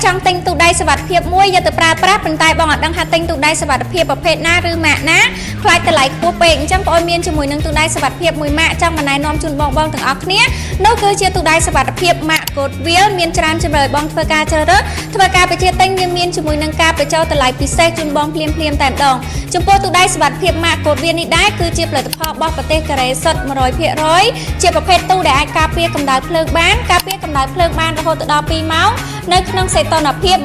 ចង់ទិញទូដៃសុវត្ថិភាពមួយយកទៅប្រើប្រាស់ប៉ុន្តែបងអត់ដឹងថាទិញទូដៃសុវត្ថិភាពប្រភេទណាឬម៉ាកណាខ្លាចតម្លៃខ្ពស់ពេកអញ្ចឹងបងអូនមានជាមួយនឹងទូដៃសុវត្ថិភាពមួយម៉ាកចង់ណែនាំជូនបងទាំងអស់គ្នានោះគឺជាទូដៃសុវត្ថិភាពម៉ាក Goodwill មានច្រើនជម្រើសបងធ្វើការជ្រើសរើសធ្វើការបញ្ជាទិញយើងមានជាមួយនឹងការបញ្ចុះតម្លៃពិសេសជូនបងភ្លាមតែម្ដងចំពោះទូដៃសុវត្ថិភាពម៉ាក Goodwill នេះដែរគឺជាផលិតផលរបស់ប្រទេសកូរ៉េសុទ្ធ 100% ជាប្រភេទទូដែលអាចការពារកម្ដៅភ្លើងបានការពារកម្ដៅភ្លើងបានរហូតដល់2ម៉ោងនៅក្នុងសីតុណ្ហភាព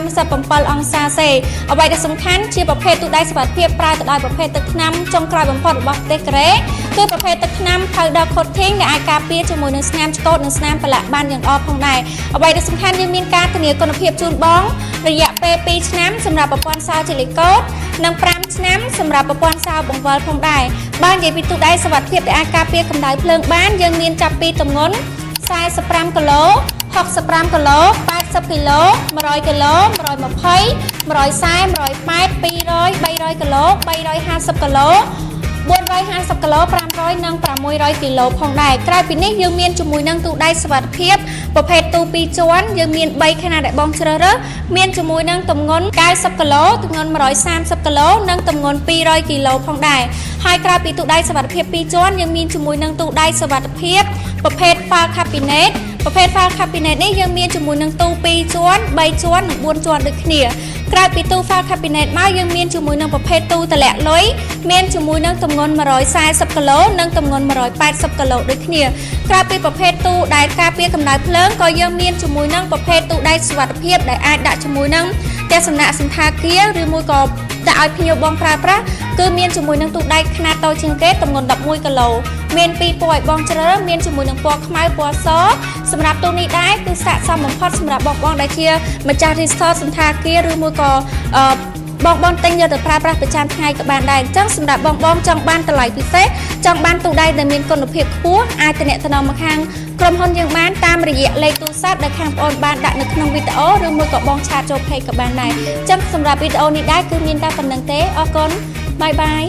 1037 អង្សាសេអ្វីដែលសំខាន់ជាប្រភេទទូដៃសុវត្ថិភាពប្រើទៅដោយប្រភេទទឹកថ្នាំចុងក្រោយបំផុតរបស់ប្រទេសកូរ៉េគឺប្រភេទទឹកថ្នាំ Powder Coating ដែលអាចការពារជាមួយនឹងស្នាមឆ្កូតនិងស្នាមប្រឡាក់បានយ៉ាងល្អផងដែរអ្វីដែលសំខាន់យើងមានការធានាគុណភាពជូនបងរយៈពេល2ឆ្នាំសម្រាប់ប្រព័ន្ធសោស៊ីលីកូតនិង5ឆ្នាំសម្រាប់ប្រព័ន្ធសោបង្វិលផងដែរបើនិយាយពីទូដៃសុវត្ថិភាពដែលអាចការពារកម្ដៅភ្លើងបានយើងមានចាប់ពីទម្ងន់45គីឡូ65គីឡូ80គីឡូ100គីឡូ120 140 180 200 300គីឡូ350គីឡូ450គីឡូ500និង600គីឡូផងដែរក្រៅពីនេះយើងមានជាមួយនឹងទូដៃសុវត្ថិភាពប្រភេទទូ2ជាន់យើងមាន3ខែដែលបងជ្រើសរើសមានជាមួយនឹងទម្ងន់90គីឡូទម្ងន់130គីឡូនិងទម្ងន់200គីឡូផងដែរហើយក្រៅពីទូដៃសុវត្ថិភាព2ជាន់យើងមានជាមួយនឹងទូដៃសុវត្ថិភាពប្រភេទ File Cabinet ប្រភេទ File Cabinet នេះយើងមានជាមួយនឹងទូ2ជាន់3ជាន់និង4ជាន់ដូចគ្នាក្រៅពីទូ File Cabinet មកយើងមានជាមួយនឹងប្រភេទទូតម្លាក់លុយមានជាមួយនឹងទម្ងន់140គីឡូនិងទម្ងន់180គីឡូដូចគ្នាក្រៅពីប្រភេទទូដែលការពារកម្ដៅភ្លើងក៏យើងមានជាមួយនឹងប្រភេទទូដៃសុវត្ថិភាពដែលអាចដាក់ជាមួយនឹងទស្សនៈសន្តាគារឬមួយក៏ដាក់ឲ្យភ្ញៀវបងប្រើប្រាស់គឺមានជាមួយនឹងទូដៃខ្នាតតូចជាងគេទម្ងន់11គីឡូមាន2ពណ៌ឲ្យបងជ្រើសមានជាមួយនឹងពណ៌ខ្មៅពណ៌សសម្រាប់ទូនេះដែរគឺស័ក្តិសមបំផុតសម្រាប់បងដែលជាម្ចាស់ resort សន្តាគារឬមួយក៏បងទិញយកទៅប្រើប្រាស់ប្រចាំថ្ងៃក៏បានដែរអញ្ចឹងសម្រាប់បងចង់បានតម្លៃពិសេសចង់បានទូដៃដែលមានគុណភាពខ្ពស់អាចទំនាក់ទំនងមកខាងក្រុមហ៊ុនយើងបានតាមរយៈលេខទូរស័ព្ទដែលខាងបងបានដាក់នៅក្នុងវីដេអូឬមួយក៏បងឆាតចូល page ក៏បានដែរអញ្ចឹងសម្រាប់វីដេអូនេះដែរគឺមានតែប៉ុណ្្នឹងទេអរគុណបាយ